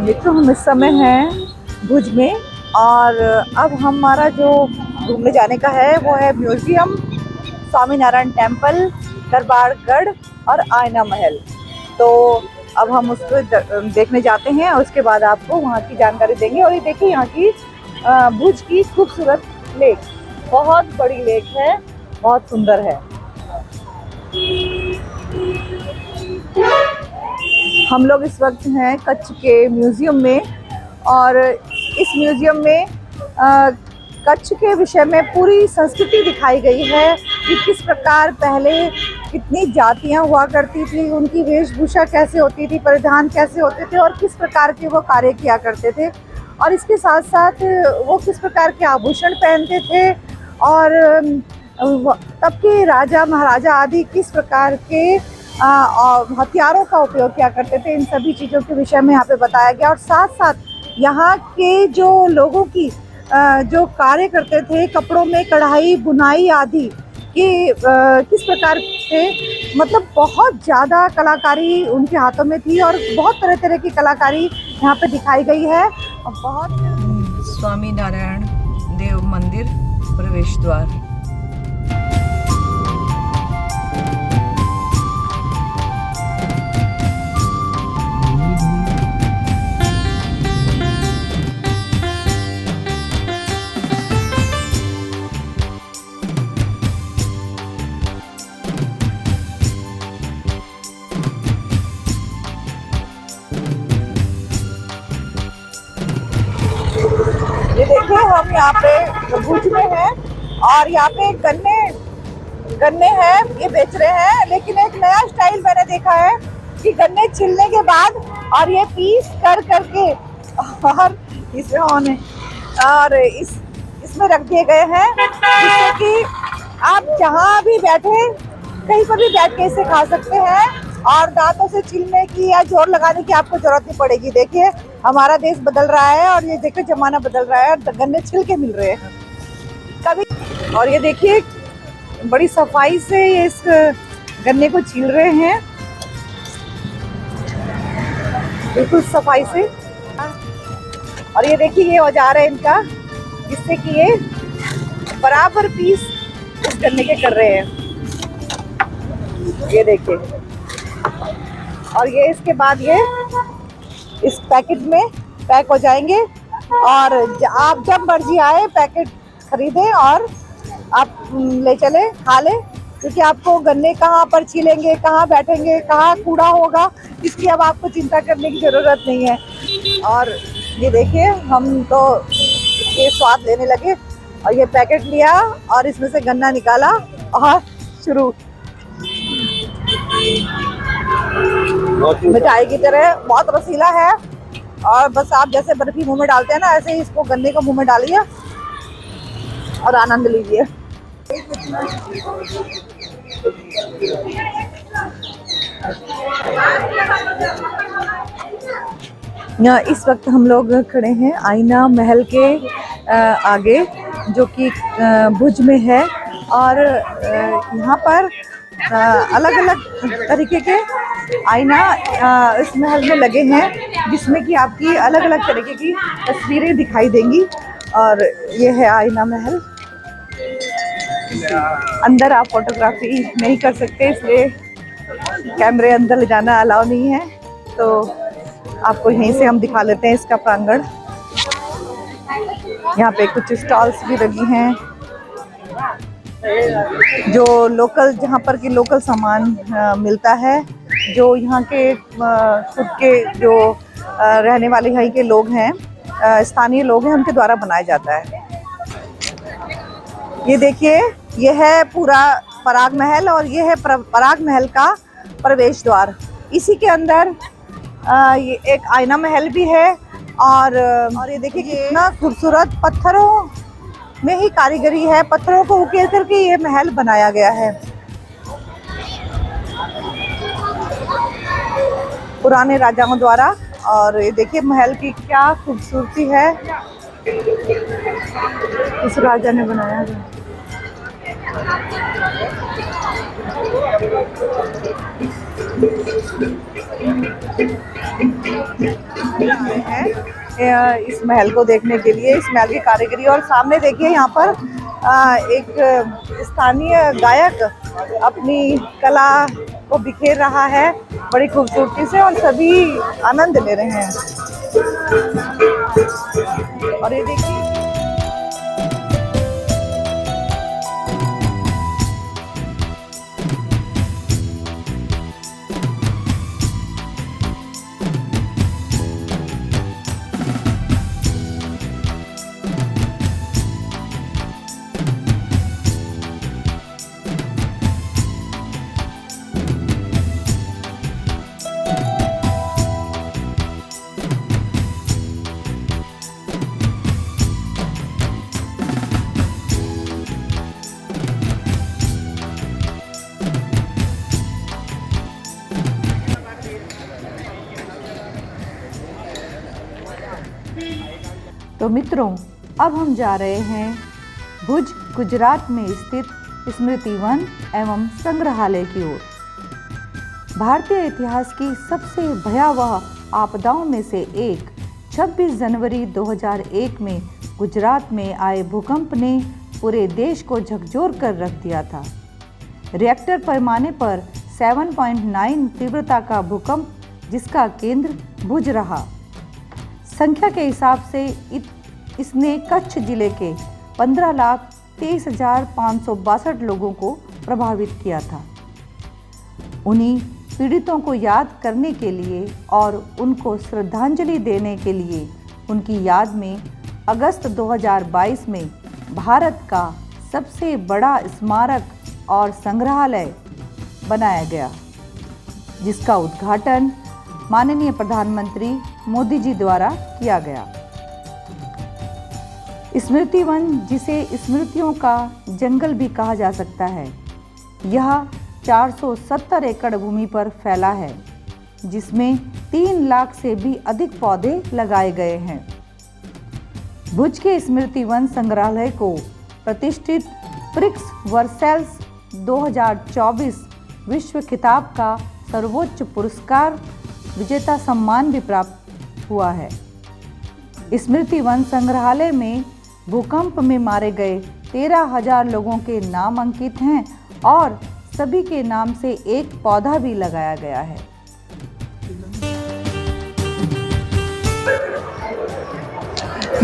मित्रों, हम इस समय हैं भुज में और अब हमारा जो घूमने जाने का है वो है म्यूजियम, स्वामीनारायण टेम्पल, दरबारगढ़ और आईना महल। तो अब हम उसको देखने जाते हैं और उसके बाद आपको वहाँ की जानकारी देंगे। और ये देखिए यहाँ की भुज की खूबसूरत लेक, बहुत बड़ी लेक है, बहुत सुंदर है। हम लोग इस वक्त हैं कच्छ के म्यूज़ियम में और इस म्यूज़ियम में कच्छ के विषय में पूरी संस्कृति दिखाई गई है कि किस प्रकार पहले कितनी जातियां हुआ करती थी, उनकी वेशभूषा कैसे होती थी, परिधान कैसे होते थे और किस प्रकार के वो कार्य किया करते थे। और इसके साथ साथ वो किस प्रकार के आभूषण पहनते थे और तब के राजा महाराजा आदि किस प्रकार के हथियारों का उपयोग किया करते थे, इन सभी चीज़ों के विषय में यहाँ पे बताया गया। और साथ साथ यहाँ के जो लोगों की जो कार्य करते थे कपड़ों में कढ़ाई बुनाई आदि कि किस प्रकार थे, मतलब बहुत ज़्यादा कलाकारी उनके हाथों में थी और बहुत तरह तरह की कलाकारी यहाँ पे दिखाई गई है। और बहुत स्वामी नारायण देव मंदिर प्रवेश द्वार। ये देखिए हम यहाँ पे भुज में हैं और यहाँ पे गन्ने हैं, ये बेच रहे हैं। लेकिन एक नया स्टाइल मैंने देखा है कि गन्ने छिलने के बाद और ये पीस कर करके और इसमें और इसमें रख दिए गए हैं, जिससे कि आप जहाँ भी बैठे कहीं पर भी बैठ के इसे खा सकते हैं और दांतों से छीलने की या जोर लगाने की आपको जरूरत नहीं पड़ेगी। देखिए हमारा देश बदल रहा है और ये देखिए जमाना बदल रहा है और गन्ने छिल के मिल रहे हैं कभी। और ये देखिए बड़ी सफाई से ये इस गन्ने को छील रहे हैं, बिल्कुल सफाई से। और ये देखिए ये औजार है इनका, जिससे कि ये बराबर पीस इस गन्ने के कर रहे हैं। ये देखिए, और ये इसके बाद ये इस पैकेट में पैक हो जाएंगे और आप जब मर्जी आए पैकेट खरीदें और आप ले चले खा लें, क्योंकि आपको गन्ने कहाँ पर छीलेंगे, कहाँ बैठेंगे, कहाँ कूड़ा होगा, इसकी अब आपको चिंता करने की ज़रूरत नहीं है। और ये देखिए हम तो ये स्वाद लेने लगे और ये पैकेट लिया और इसमें से गन्ना निकाला और शुरू मिठाई की तरह, बहुत रसीला है। और बस आप जैसे बर्फी मुंह में डालते हैं ना, ऐसे ही इसको गन्ने को मुंह में डालिए और आनंद लीजिए। इस वक्त हम लोग खड़े हैं आईना महल के आगे, जो कि भुज में है। और यहाँ पर अलग अलग तरीके के आईना इस महल में लगे हैं, जिसमें कि आपकी अलग अलग तरीके की तस्वीरें दिखाई देंगी। और ये है आईना महल। अंदर आप फोटोग्राफी नहीं कर सकते, इसलिए कैमरे अंदर ले जाना अलाउ नहीं है, तो आपको यहीं से हम दिखा लेते हैं इसका प्रांगण। यहाँ पे कुछ स्टॉल्स भी लगी हैं, जो लोकल, जहाँ पर कि लोकल सामान मिलता है, जो यहाँ के खुद के जो रहने वाले यहाँ के लोग हैं, स्थानीय लोग हैं, उनके द्वारा बनाया जाता है। ये देखिए ये है पूरा पराग महल और ये है पराग महल का प्रवेश द्वार। इसी के अंदर ये एक आईना महल भी है। और ये देखिए कितना खूबसूरत पत्थरों में ही कारीगरी है, पत्थरों को उकेर करके ये महल बनाया गया है पुराने राजाओं द्वारा। और ये देखिए महल की क्या खूबसूरती है, इस राजा ने बनाया है। आए हैं इस महल को देखने के लिए, इस महल की कारीगरी। और सामने देखिए यहाँ पर एक स्थानीय गायक अपनी कला को बिखेर रहा है बड़ी खूबसूरती से, और सभी आनंद ले रहे हैं। और ये देखिए तो मित्रों, अब हम जा रहे हैं भुज, गुजरात में स्थित स्मृति वन एवं संग्रहालय की ओर। भारतीय इतिहास की सबसे भयावह आपदाओं में से एक 26 जनवरी 2001 में गुजरात में आए भूकंप ने पूरे देश को झकझोर कर रख दिया था। रिएक्टर पैमाने पर 7.9 तीव्रता का भूकंप, जिसका केंद्र भुज रहा। संख्या के हिसाब से इसने कच्छ जिले के 15,23,562 लोगों को प्रभावित किया था। उन्हीं पीड़ितों को याद करने के लिए और उनको श्रद्धांजलि देने के लिए उनकी याद में अगस्त 2022 में भारत का सबसे बड़ा स्मारक और संग्रहालय बनाया गया, जिसका उद्घाटन माननीय प्रधानमंत्री मोदी जी द्वारा किया गया। स्मृति वन, जिसे स्मृतियों का जंगल भी कहा जा सकता है, यह 470 एकड़ भूमि पर फैला है, जिसमें 3 लाख से भी अधिक पौधे लगाए गए हैं। भुज के स्मृति वन संग्रहालय को प्रतिष्ठित प्रिक्स वर्सेल्स 2024 विश्व खिताब का सर्वोच्च पुरस्कार विजेता सम्मान भी प्राप्त हुआ है। स्मृति वन संग्रहालय में भूकंप में मारे गए 13,000 लोगों के नाम अंकित हैं और सभी के नाम से एक पौधा भी लगाया गया है।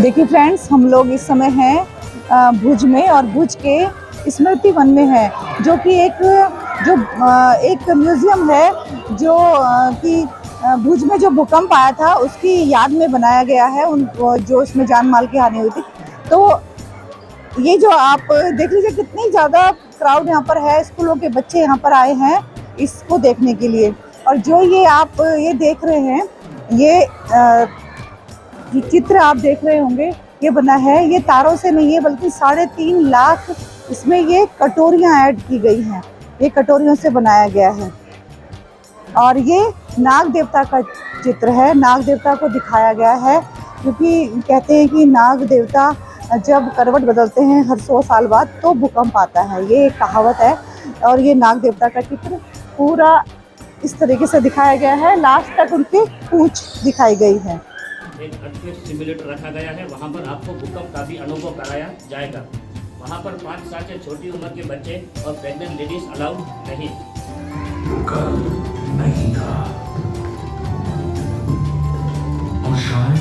देखिए फ्रेंड्स, हम लोग इस समय हैं भुज में, और भुज के स्मृति वन में है, जो कि एक म्यूजियम है जो कि भुज में जो भूकंप आया था उसकी याद में बनाया गया है, उनको जो इसमें जान माल की हानि हुई थी। तो ये जो आप देख लीजिए कितनी ज़्यादा क्राउड यहाँ पर है, स्कूलों के बच्चे यहाँ पर आए हैं इसको देखने के लिए। और जो ये आप ये देख रहे हैं, ये चित्र आप देख रहे होंगे, ये बना है, ये तारों से नहीं है बल्कि 3.5 लाख इसमें ये कटोरियाँ ऐड की गई हैं, ये कटोरियों से बनाया गया है। और ये नाग देवता का चित्र है, नाग देवता को दिखाया गया है, क्योंकि कहते हैं कि नाग देवता जब करवट बदलते हैं हर 100 साल बाद तो भूकंप आता है, ये एक कहावत है। और ये नाग देवता का चित्र पूरा इस तरीके से दिखाया गया है, लास्ट तक उनकी पूंछ दिखाई गई है। एक अर्थक्वेक सिमुलेटर रखा गया है, वहाँ पर आपको भूकंप का भी अनुभव कराया जाएगा। वहाँ पर 5 साल से छोटी उम्र के बच्चे और प्रेग्नेंट लेडीज अलाउड नहीं। कल नहीं था और शायद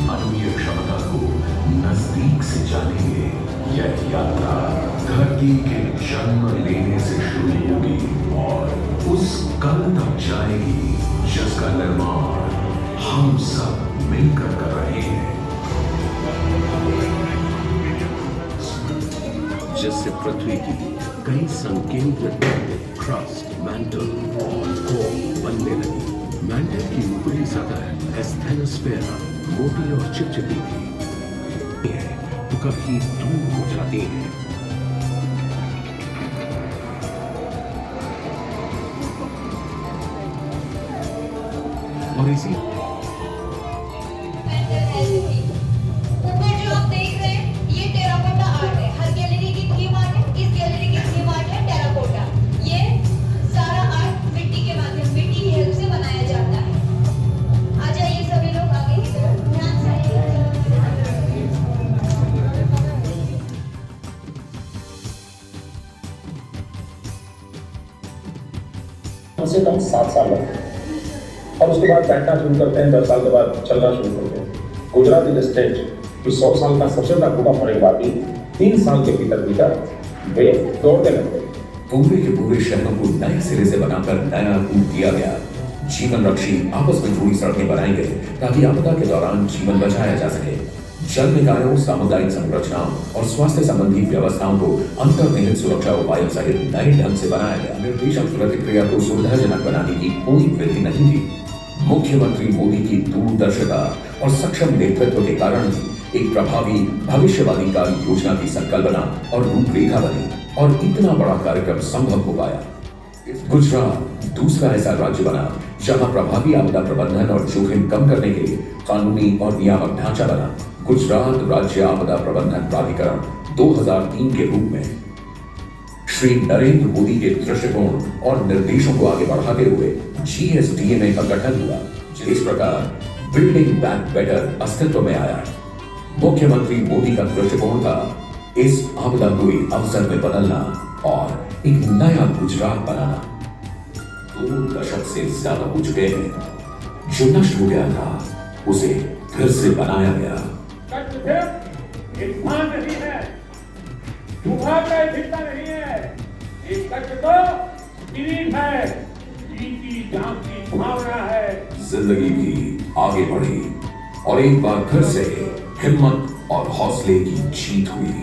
अणुवीय क्षमता को नजदीक से जानेंगे। यह यात्रा धरती के जन्म लेने से शुरू होगी और उस कल तक जाएगी जिसका निर्माण हम सब मिलकर कर रहे हैं, जिससे पृथ्वी की कई संकेंद्रित क्रस्ट, मैंटल और कोर बनने लगी। मैंटल की ऊपरी सतह एस्थेनोस्फेयर मोटी और चिपचिपी थी, तो कभी दूर हो जाती है। और इसी ऊपर जो आप देख रहे हैं, ये टेराकोटा आर्ट है। हर गैलरी की थीम आर्ट है, इस गैलरी की थीम आर्ट है से कम 7 साल लगते हैं और उसके बाद बैठना शुरू करते हैं, 10 साल के बाद चलना शुरू करते हैं। गुजरात इज स्टेट कि 100 साल का सबसे बड़ा भूकंप होने के बाद भी 3 साल के भीतर वे दौड़ने लगते हैं। पूरे के पूरे शहरों को नए सिरे से बनाकर नया रूप दिया गया। जीवन रक्षी आपस में जुड़ी सड़कें बनाई गई ताकि आपदा के दौरान जीवन बचाया जा सके। जल निकायों, सामुदायिक संरचनाओं और स्वास्थ्य संबंधी व्यवस्थाओं को अंतर्निहित सुरक्षा उपायों सहित नए ढंग से बनाया गया। निर्देशक प्रतिक्रिया को सुविधाजनक बनाने की कोई वृत्ति नहीं थी। मुख्यमंत्री मोदी की दूरदर्शिता और सक्षम नेतृत्व के कारण ही एक प्रभावी भविष्यवादी कार्य योजना की संकल्पना और रूपरेखा बनी और इतना बड़ा कार्यक्रम संभव हो पाया। गुजरात दूसरा ऐसा राज्य बना जहां प्रभावी आपदा प्रबंधन और जोखिम कम करने के लिए कानूनी और नियामक ढांचा बना। गुजरात राज्य आपदा प्रबंधन प्राधिकरण 2003 के रूप में श्री नरेंद्र मोदी के दृष्टिकोण और निर्देशों को आगे बढ़ाते हुए GSDMA का गठन हुआ। इस प्रकार बिल्डिंग बैक बेटर अस्तित्व में आया। मुख्यमंत्री मोदी का दृष्टिकोण था इस आपदा को एक अवसर में बदलना और एक नया गुजरात बनाना। 2 दशक से ज्यादा हो चुके हैं। जो नष्ट हो गया था उसे फिर से बनाया गया। इंसान नहीं है, चूहा का हिस्सा नहीं है, ये कच्छ तो स्पिरिट है, जीती जागती भावना है। जिंदगी भी आगे बढ़ी और एक बार फिर से हिम्मत और हौसले की जीत हुई।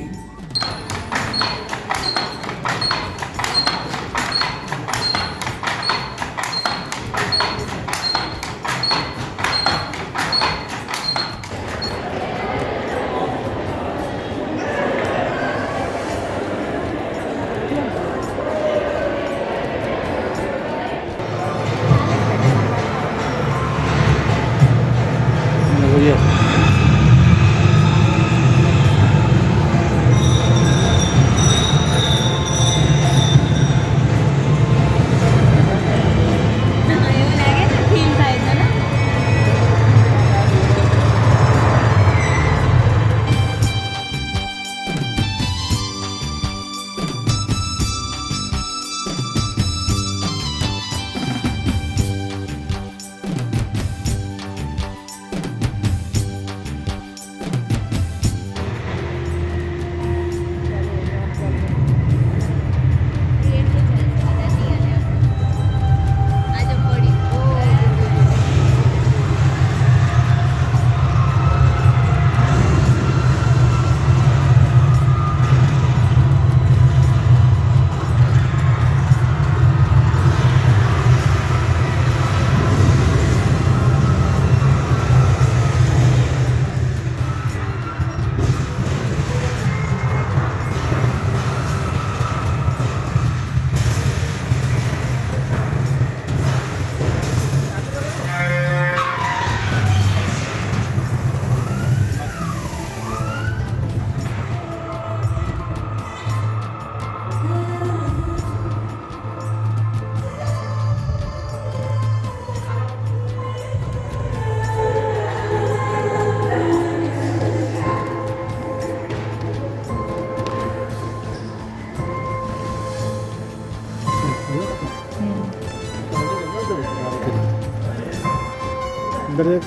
ये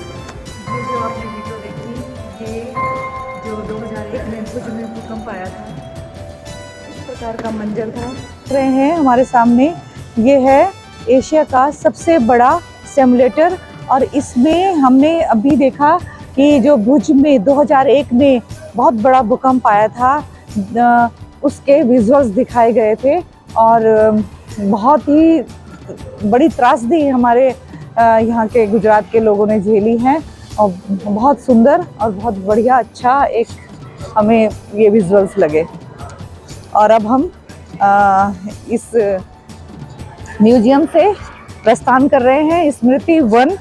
जो आपने वीडियो देखी, ये जो 2001 में भुज में भूकंप आया था, इस प्रकार का मंजर था। रहे हैं हमारे सामने, ये है एशिया का सबसे बड़ा सिमुलेटर और इसमें हमने अभी देखा कि जो भुज में 2001 में बहुत बड़ा भूकंप आया था उसके विजुअल्स दिखाए गए थे और बहुत ही बड़ी त्रासदी हमारे यहाँ के गुजरात के लोगों ने झेली है और बहुत सुंदर और बहुत बढ़िया अच्छा एक हमें ये विजुअल्स लगे। और अब हम इस म्यूजियम से प्रस्थान कर रहे हैं स्मृति वन